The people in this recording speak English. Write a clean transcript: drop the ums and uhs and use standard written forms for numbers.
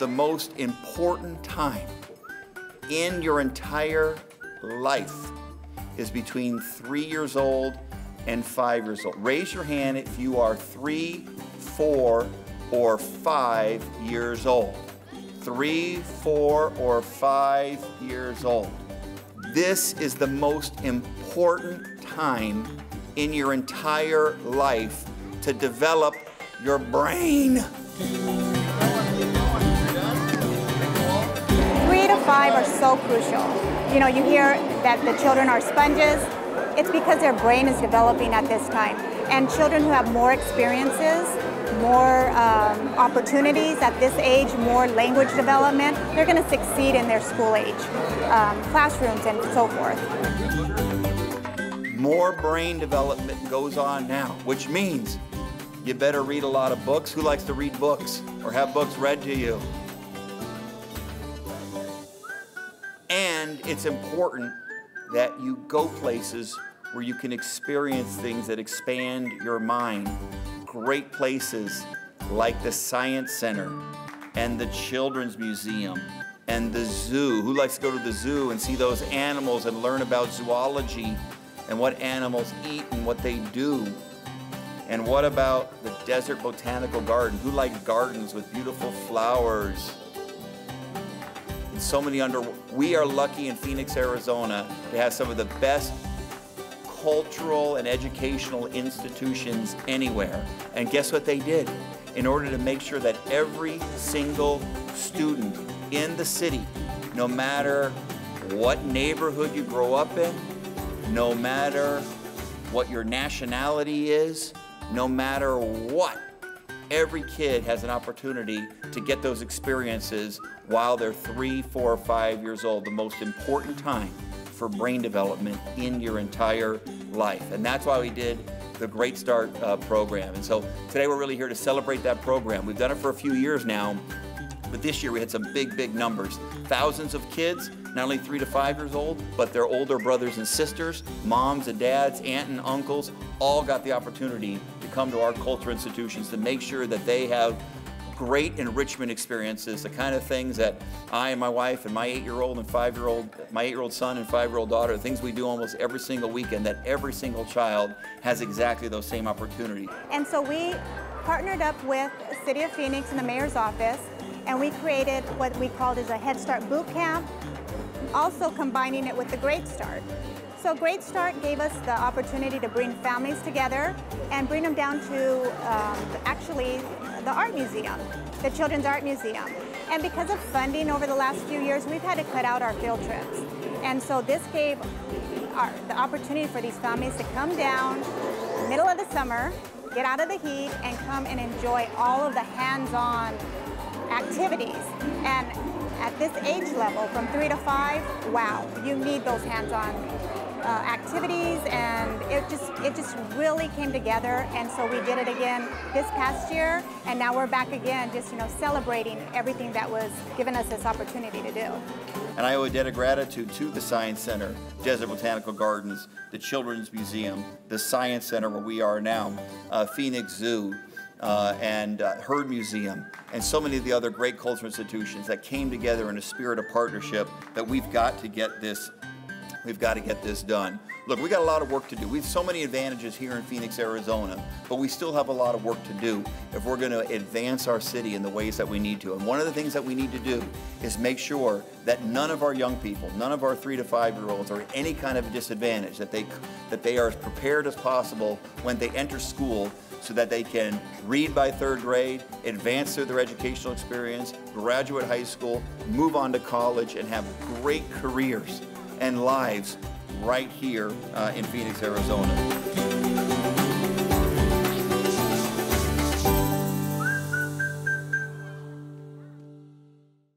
the most important time in your entire life is between 3 years old and 5 years old. Raise your hand if you are 3, 4, or 5 years old. 3, 4, or 5 years old. This is the most important time in your entire life to develop your brain. 3 to 5 are so crucial. You know, you hear that the children are sponges. It's because their brain is developing at this time. And children who have more experiences, more opportunities at this age, more language development, they're going to succeed in their school age classrooms and so forth. More brain development goes on now, which means you better read a lot of books. Who likes to read books or have books read to you? And it's important that you go places where you can experience things that expand your mind. Great places like the Science Center and the Children's Museum and the zoo. Who likes to go to the zoo and see those animals and learn about zoology and what animals eat and what they do? And what about the Desert Botanical Garden? Who likes gardens with beautiful flowers? And so many we are lucky in Phoenix, Arizona to have some of the best cultural and educational institutions anywhere. And guess what they did? In order to make sure that every single student in the city, no matter what neighborhood you grow up in, no matter what your nationality is, no matter what, every kid has an opportunity to get those experiences while they're 3, 4, 5 years old, the most important time for brain development in your entire life. And that's why we did the Great Start program. And so today we're really here to celebrate that program. We've done it for a few years now, but this year we had some big, big numbers. Thousands of kids, not only 3 to 5 years old, but their older brothers and sisters, moms and dads, aunt and uncles, all got the opportunity to come to our culture institutions to make sure that they have great enrichment experiences, the kind of things that I and my wife and my 8-year-old and 5-year-old, my 8-year-old son and 5-year-old daughter, the things we do almost every single weekend, that every single child has exactly those same opportunities. And so we partnered up with the City of Phoenix and the Mayor's office, and we created what we called as a Head Start boot camp, also combining it with the Great Start. So Great Start gave us the opportunity to bring families together and bring them down to actually the art museum, the Children's Art Museum. And because of funding over the last few years, we've had to cut out our field trips. And so this gave the opportunity for these families to come down middle of the summer, get out of the heat, and come and enjoy all of the hands-on activities. And at this age level, from 3 to 5, wow, you need those hands-on activities, and it just really came together. And so we did it again this past year, and now we're back again, just celebrating everything that was given us this opportunity to do. And I owe a debt of gratitude to the Science Center, Desert Botanical Gardens, the Children's Museum, the Science Center where we are now, Phoenix Zoo, and Herd Museum, and so many of the other great cultural institutions that came together in a spirit of partnership that we've got to get this done. Look, we got a lot of work to do. We have so many advantages here in Phoenix, Arizona, but we still have a lot of work to do if we're going to advance our city in the ways that we need to. And one of the things that we need to do is make sure that none of our young people, none of our 3 to 5-year-olds are at any kind of a disadvantage, that they are as prepared as possible when they enter school so that they can read by 3rd grade, advance through their educational experience, graduate high school, move on to college, and have great careers and lives right here in Phoenix, Arizona.